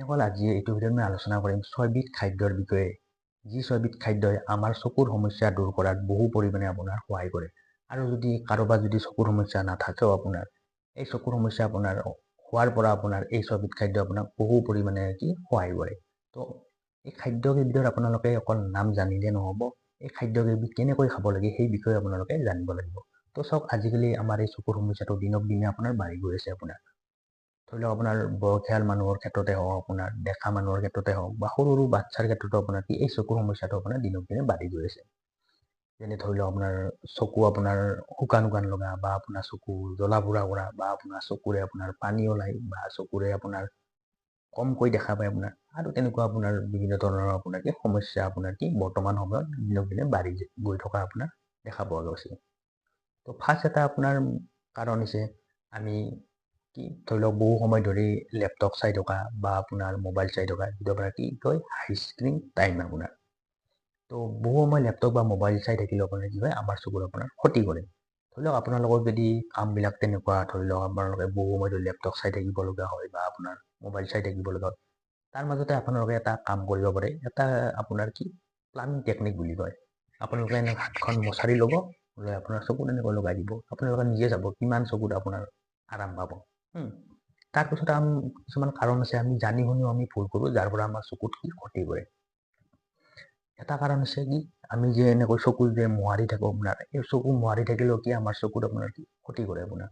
বন্ধুসকল, আজি এইটো ভিডিঅ'ত মই আলোচনা কৰিম 6বিধ খাদ্যৰ বিষয়ে। যি 6বিধ খাদ্যই আমাৰ চকুৰ সমস্যা দূৰ কৰাত বহু পৰিমাণে আপোনাৰ সহায় কৰে। আৰু যদি কাৰোবাৰ যদি চকুৰ সমস্যা নাথাকেও আপোনাৰ এই চকুৰ সমস্যা আপোনাৰ হোৱাৰ পৰা আপোনাৰ এই 6বিধ খাদ্য আপোনাক বহু পৰিমাণে সহায় কৰে। তো এই খাদ্যকেইবিধৰ আপোনালোকে অকল নাম জানিলে নহ'ব, এই খাদ্যকেইবিধ কেনেকৈ খাব লাগে সেই বিষয়ে আপোনালোকে জানিব লাগিব। তো চাওক, আজিকালি আমাৰ এই চকুৰ সমস্যাটো দিনক দিনে আপোনাৰ বাঢ়ি গৈ আছে। ধৰি লওক আপোনাৰ বয়সীয়াল মানুহৰ ক্ষেত্ৰতে হওক, আপোনাৰ ডেকা মানুহৰ ক্ষেত্ৰতে হওক বা সৰু সৰু বাচ্ছাৰ ক্ষেত্ৰতো আপোনাৰ এই চকুৰ সমস্যাটো আপোনাৰ দিনক দিনে বাঢ়ি গৈ আছে। যেনে ধৰি লওক আপোনাৰ চকু আপোনাৰ শুকান লগা বা আপোনাৰ চকু জ্বলা পোৰা কৰা বা আপোনাৰ চকুৰে আপোনাৰ পানী ওলাই বা চকুৰে আপোনাৰ কমকৈ দেখা পায় আপোনাৰ, আৰু তেনেকুৱা আপোনাৰ বিভিন্ন ধৰণৰ আপোনাৰ সমস্যা আপোনাৰ বৰ্তমান সময়ত দিনক দিনে বাঢ়ি গৈ থকা আপোনাৰ দেখা পোৱা গৈছে। তো ফাৰ্ষ্ট এটা আপোনাৰ কাৰণ হৈছে আমি ধৰি লওক বহু সময় ধৰি লেপটপ চাই থকা বা আপোনাৰ মোবাইল চাই থকা, যিটো আপোনাৰ কয় হাই স্ক্ৰীন টাইম আপোনাৰ। তো বহু সময় লেপটপ বা মোবাইল চাই থাকিলে আপোনাৰ কি হয়, আমাৰ চকুৰ আপোনাৰ ক্ষতি কৰে। ধৰি লওক আপোনালোকৰ যদি কামবিলাক তেনেকুৱা, ধৰি লওক আপোনালোকে বহু সময় ধৰি লেপটপ চাই থাকিব লগা হয় বা আপোনাৰ মোবাইল চাই থাকিব লগা হয়, তাৰ মাজতে আপোনালোকে এটা কাম কৰিব পাৰে। এটা আপোনাৰ প্লামিং টেকনিক বুলি কয়। আপোনালোকে এনেকৈ হাতখন মচাৰি ল'ব, লৈ আপোনাৰ চকুত এনেকৈ লগাই দিব। আপোনালোকে নিজে যাব কিমান চকুত আপোনাৰ আৰাম পাব। তাৰপিছত কিছুমান কাৰণ আছে, আমি জানি শুনিও আমি ভুল কৰোঁ, যাৰ পৰা আমাৰ চকুত ক্ষতি কৰে। এটা কাৰণ হৈছে আমি যে এনেকৈ চকু যে মোহাৰি থাকোঁ আপোনাৰ, এই চকু মোহাৰি থাকিলেও আমাৰ চকুত আপোনাৰ ক্ষতি কৰে আপোনাৰ।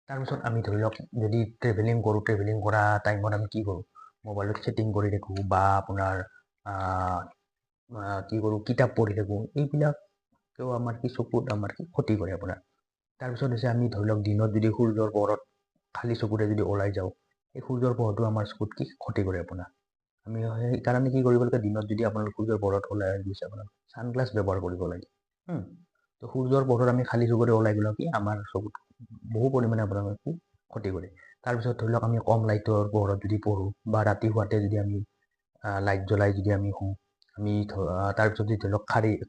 তাৰপিছত আমি ধৰি লওক যদি ট্ৰেভেলিং কৰোঁ, ট্ৰেভেলিং কৰা টাইমত আমি কি কৰোঁ, মোবাইলত ছেটিং কৰি থাকোঁ বা আপোনাৰ কিতাপ পঢ়ি থাকোঁ, এইবিলাকেও আমাৰ চকুত আমাৰ ক্ষতি কৰে আপোনাৰ। তাৰপিছত হৈছে আমি ধৰি লওক দিনত যদি সূৰ্যৰ পোহৰত খালী চকুৰে যদি ওলাই যাওঁ, এই সূৰ্যৰ পোহৰটো আমাৰ চকুত ক্ষতি কৰে আপোনাৰ। আমি সেইকাৰণে কি কৰিব লাগে, দিনত যদি আপোনালোক সূৰ্যৰ পোহৰত ওলাই গৈছে আপোনাৰ ছানগ্লাছ ব্যৱহাৰ কৰিব লাগে। তো সূৰ্যৰ পোহৰত আমি খালী চকুৰে ওলাই গ'লেও আমাৰ চকুত বহু পৰিমাণে আপোনাৰ ক্ষতি কৰে। তাৰপিছত ধৰি লওক আমি কম লাইটৰ পোহৰত যদি পঢ়োঁ বা ৰাতি শুৱাতে যদি আমি লাইট জ্বলাই যদি আমি শুওঁ, আমি তাৰপিছত যদি ধৰি লওক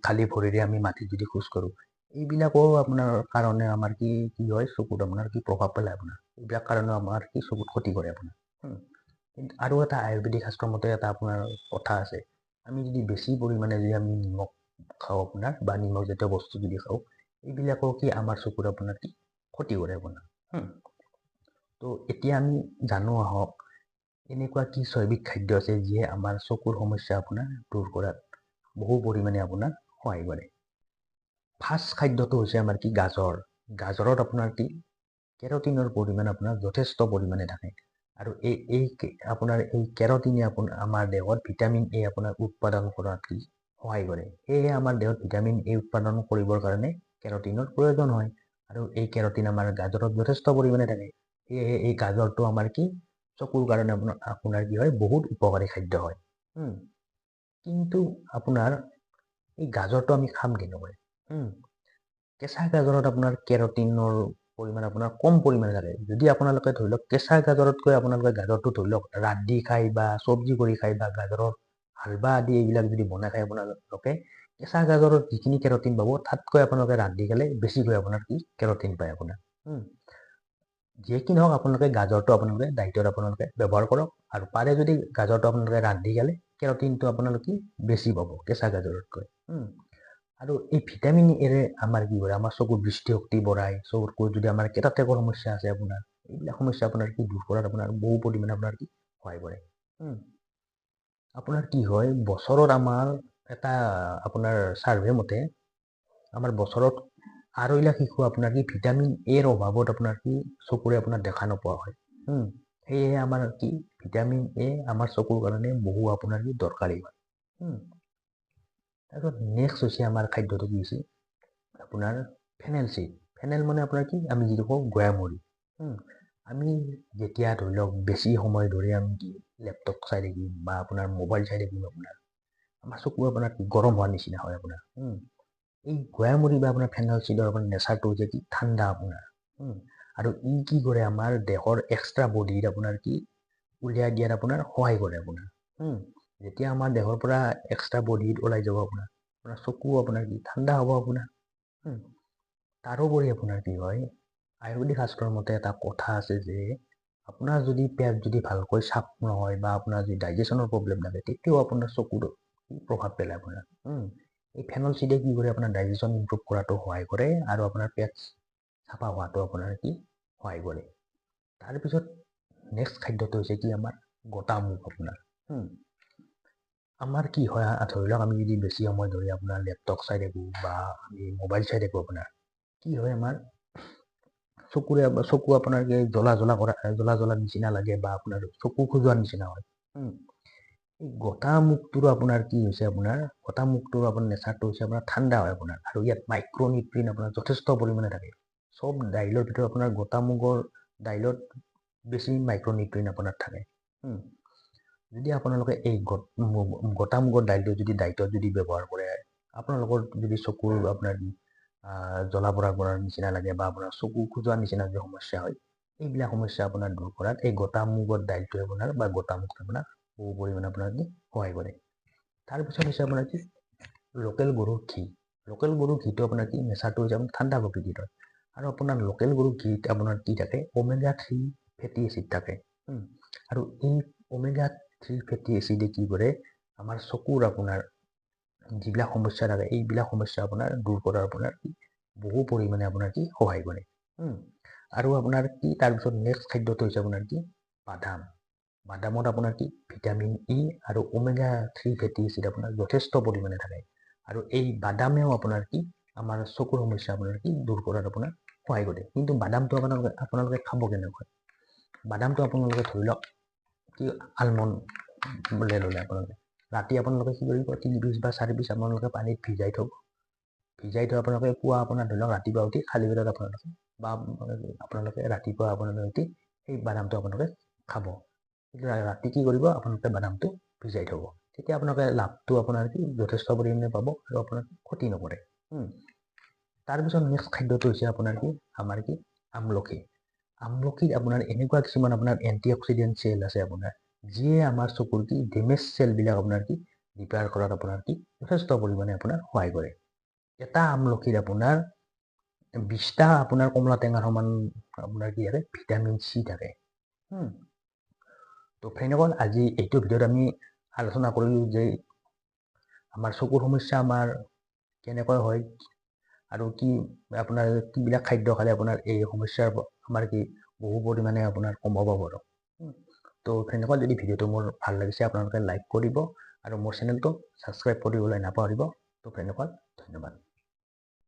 খালী ভৰিৰে আমি মাটিত যদি খোজ কাঢ়োঁ, এইবিলাকো আপোনাৰ কাৰণে আমাৰ কি হয়, চকুত আপোনাৰ প্ৰভাৱ পেলায় আপোনাৰ। এইবিলাক কাৰণেও আমাৰ চকুত ক্ষতি কৰে আপোনাৰ। আৰু এটা আয়ুৰ্বেদিক শাস্ত্ৰৰ মতে এটা আপোনাৰ কথা আছে, আমি যদি বেছি পৰিমাণে যদি আমি নিমখ খাওঁ আপোনাৰ বা নিমখ জাতীয় বস্তু যদি খাওঁ, এইবিলাকো আমাৰ চকুত আপোনাৰ ক্ষতি কৰে আপোনাৰ। তো এতিয়া আমি জানো আহক, এনেকুৱা 6বিধ খাদ্য আছে যিয়ে আমাৰ চকুৰ সমস্যা আপোনাৰ দূৰ কৰাত বহু পৰিমাণে আপোনাৰ সহায় কৰে। ফাৰ্ষ্ট খাদ্যটো হৈছে আমাৰ গাজৰ। গাজৰত আপোনাৰ কেৰটিনৰ পৰিমাণ আপোনাৰ যথেষ্ট পৰিমাণে থাকে। আৰু এই কেৰটিনে আমাৰ দেহত ভিটামিন এ আপোনাৰ উৎপাদন কৰাত সহায় কৰে। সেয়েহে আমাৰ দেহত ভিটামিন এ উৎপাদন কৰিবৰ কাৰণে কেৰটিনৰ প্ৰয়োজন হয়। আৰু এই কেৰটিন আমাৰ গাজৰত যথেষ্ট পৰিমাণে থাকে। সেয়েহে এই গাজৰটো আমাৰ চকুৰ কাৰণে আপোনাৰ কি হয়, বহুত উপকাৰী খাদ্য হয়। কিন্তু আপোনাৰ এই গাজৰটো আমি খাম কেনেকৈ? কেঁচা গাজৰত আপোনাৰ কেৰটিনৰ পৰিমাণ আপোনাৰ কম পৰিমাণে থাকে। যদি আপোনালোকে ধৰি লওক কেঁচা গাজৰতকৈ আপোনালোকে গাজৰটো ধৰি লওক ৰান্ধি খায় বা চব্জি কৰি খায় বা গাজৰৰ হালৱা আদি এইবিলাক যদি বনাই খায়, আপোনালোকে কেঁচা গাজৰত যিখিনি কেৰটিন পাব, তাতকৈ আপোনালোকে ৰান্ধি খালে বেছিকৈ আপোনাৰ কেৰটিন পায় আপোনাৰ। যিয়ে কি নহওক, আপোনালোকে গাজৰটো ডাইটত আপোনালোকে ব্যৱহাৰ কৰক। আৰু পাৰে যদি গাজৰটো আপোনালোকে ৰান্ধি খালে কেৰটিনটো আপোনালোকে বেছি পাব কেঁচা গাজৰতকৈ। আৰু এই ভিটামিন এৰে আমাৰ কি কৰে, আমাৰ চকুৰ দৃষ্টিশক্তি বঢ়ায়। চকুৰ যদি আমাৰ কেটাটেকৰ সমস্যা আছে আপোনাৰ, এইবিলাক সমস্যা আপোনাৰ দূৰ কৰাত আপোনাৰ বহু পৰিমাণে আপোনাৰ সহায় কৰে। আপোনাৰ কি হয়, বছৰত আমাৰ এটা আপোনাৰ ছাৰ্ভে মতে আমাৰ বছৰত 2.5 লাখ শিশু আপোনাৰ ভিটামিন এৰ অভাৱত আপোনাৰ চকুৰে আপোনাৰ দেখা নোপোৱা হয়। সেয়েহে আমাৰ ভিটামিন এ আমাৰ চকুৰ কাৰণে বহু আপোনাৰ দৰকাৰী হয়। তাৰপিছত নেক্সট হৈছে আমাৰ খাদ্যটো কি হৈছে আপোনাৰ ফেনেল চিড। ফেনেল মানে আপোনাৰ আমি যিটো কওঁ গোয়ামুৰি। আমি যেতিয়া ধৰি লওক বেছি সময় ধৰি আমি লেপটপ চাই থাকিম বা আপোনাৰ মোবাইল চাই থাকিম, আমাৰ চকু আপোনাৰ গৰম হোৱাৰ নিচিনা হয় আপোনাৰ। এই গোয়ামুৰি বা আপোনাৰ ফেনেল চিডৰ আপোনাৰ নেচাৰটো হৈছে ঠাণ্ডা আপোনাৰ। আৰু ই কি কৰে, আমাৰ দেহৰ এক্সট্ৰা বডিত আপোনাৰ উলিয়াই দিয়াত আপোনাৰ সহায় কৰে আপোনাৰ। যেতিয়া আমাৰ দেহৰ পৰা এক্সট্ৰা বডিত ওলাই যাব আপোনাৰ চকু আপোনাৰ ঠাণ্ডা হ'ব আপোনাৰ। তাৰোপৰি আপোনাৰ কি হয়, আয়ুৰ্বেদিক শাস্ত্ৰৰ মতে এটা কথা আছে যে আপোনাৰ যদি পেট যদি ভালকৈ চাফ নহয় বা আপোনাৰ যদি ডাইজেশ্যনৰ প্ৰব্লেম থাকে তেতিয়াও আপোনাৰ চকুৰ প্ৰভাৱ পেলায় আপোনাৰ এই ফেনল চিডে কি কৰে আপোনাৰ ডাইজেশ্যন ইম্প্ৰুভ কৰাটো সহায় কৰে আৰু আপোনাৰ পেট চাফা হোৱাটো আপোনাৰ কি সহায় কৰে। তাৰপিছত নেক্সট খাদ্যটো হৈছে কি আমাৰ গোটা মুখ আপোনাৰ আমাৰ কি হয় ধৰি লওক আমি যদি বেছি সময় ধৰি আপোনাৰ লেপটপ চাই থাকোঁ বা আমি মোবাইল চাই থাকোঁ আপোনাৰ কি হয় আমাৰ চকু আপোনাৰ জ্বলা জ্বলা নিচিনা লাগে বা আপোনাৰ চকু খজুৱাৰ নিচিনা হয় এই গোটা মুখটোৰ আপোনাৰ কি হৈছে আপোনাৰ গোটা মুখটোৰ আপোনাৰ নেচাৰটো হৈছে আপোনাৰ ঠাণ্ডা হয় আপোনাৰ আৰু ইয়াত মাইক্ৰ'নিউট্ৰিন আপোনাৰ যথেষ্ট পৰিমাণে থাকে চব দাইলৰ ভিতৰত আপোনাৰ গোটা মুগৰ দাইলত বেছি মাইক্ৰ'নিউট্ৰিন আপোনাৰ থাকে যদি আপোনালোকে এই গোটা মুগৰ দাইলটো যদি ডাইটত যদি ব্যৱহাৰ কৰে আপোনালোকৰ যদি চকুৰ আপোনাৰ জ্বলা পৰাৰ নিচিনা লাগে বা আপোনাৰ চকু খোজোৱাৰ নিচিনা যে সমস্যা হয় এইবিলাক সমস্যা আপোনাৰ দূৰ কৰাত এই গোটা মুগৰ দাইলটোৱে আপোনাৰ বা গোটা মুগটো আপোনাৰ বহু পৰিমাণে আপোনাৰ কি সহায় কৰে। তাৰপিছত হৈছে আপোনাৰ কি লোকেল গৰুৰ ঘি লোকেল গৰুৰ ঘিটো আপোনাৰ কি নেচাৰটো হৈছে আপোনাৰ ঠাণ্ডা প্ৰকৃতিৰ হয় আৰু আপোনাৰ লোকেল গৰুৰ ঘিত আপোনাৰ কি থাকে ওমেগা 3 ফেটি এচিড থাকে আৰু এই ওমেগা 3 ফেটি এচিডে কি কৰে আমাৰ চকুৰ আপোনাৰ যিবিলাক সমস্যা থাকে এইবিলাক সমস্যা আপোনাৰ দূৰ কৰাৰ আপোনাৰ বহু পৰিমাণে আপোনাৰ কি সহায় কৰে আৰু আপোনাৰ কি তাৰপিছত নেক্সট খাদ্যটো হৈছে আপোনাৰ কি বাদামত আপোনাৰ কি ভিটামিন ই আৰু ওমেগা 3 ফেটি এচিড আপোনাৰ যথেষ্ট পৰিমাণে থাকে আৰু এই বাদামেও আপোনাৰ কি আমাৰ চকুৰ সমস্যা আপোনাৰ কি দূৰ কৰাত আপোনাৰ সহায় কৰে। কিন্তু বাদামটো আপোনালোকে খাব কেনেকৈ বাদামটো আপোনালোকে ধৰি লওক কি আলমণ্ড বোলে ল'লে আপোনালোকে ৰাতি আপোনালোকে কি কৰিব 3 পিচ বা 4 পিচ আপোনালোকে পানীত ভিজাই থ'ব ভিজাই থৈ আপোনালোকে পুৱা আপোনাৰ ধৰি লওক ৰাতিপুৱা উঠি খালী পেটত আপোনালোকে ৰাতিপুৱা আপোনালোকে উঠি সেই বাদামটো আপোনালোকে খাব ৰাতি কি কৰিব আপোনালোকে বাদামটো ভিজাই থ'ব তেতিয়া আপোনালোকে লাভটো আপোনাৰ কি যথেষ্ট পৰিমাণে পাব আৰু আপোনাৰ ক্ষতি নকৰে তাৰপিছত নেক্সট খাদ্যটো হৈছে আপোনাৰ কি আমাৰ কি আমলখিত আপোনাৰ এনেকুৱা কিছুমান আপোনাৰ এণ্টি অক্সিডেণ্ট চেল আছে আপোনাৰ যিয়ে আমাৰ চকুৰ কি ডেমেজ চেলবিলাক আপোনাৰ কি ৰিপেয়াৰ কৰাত আপোনাৰ কি যথেষ্ট পৰিমাণে আপোনাৰ সহায় কৰে। এটা আমলখিত আপোনাৰ 20টা আপোনাৰ কমলা টেঙাৰ সমান আপোনাৰ কি থাকে ভিটামিন চি থাকে তো ফ্ৰেণ্ডসকল আজি এইটো ভিডিঅ'ত আমি আলোচনা কৰিলোঁ যে আমাৰ চকুৰ সমস্যা আমাৰ কেনেকৈ হয় আৰু কি আপোনাৰ কিবিলাক খাদ্য খালে আপোনাৰ এই সমস্যাৰ আমাৰ কি বহু পৰিমাণে আপোনাৰ কমাব পাৰোঁ তো ফ্ৰেণ্ডসকল যদি ভিডিঅ'টো মোৰ ভাল লাগিছে আপোনালোকে লাইক কৰিব আৰু মোৰ চেনেলটো ছাবস্ক্ৰাইব কৰিবলৈ নাপাহৰিব তো ফ্ৰেণ্ডসকল ধন্যবাদ।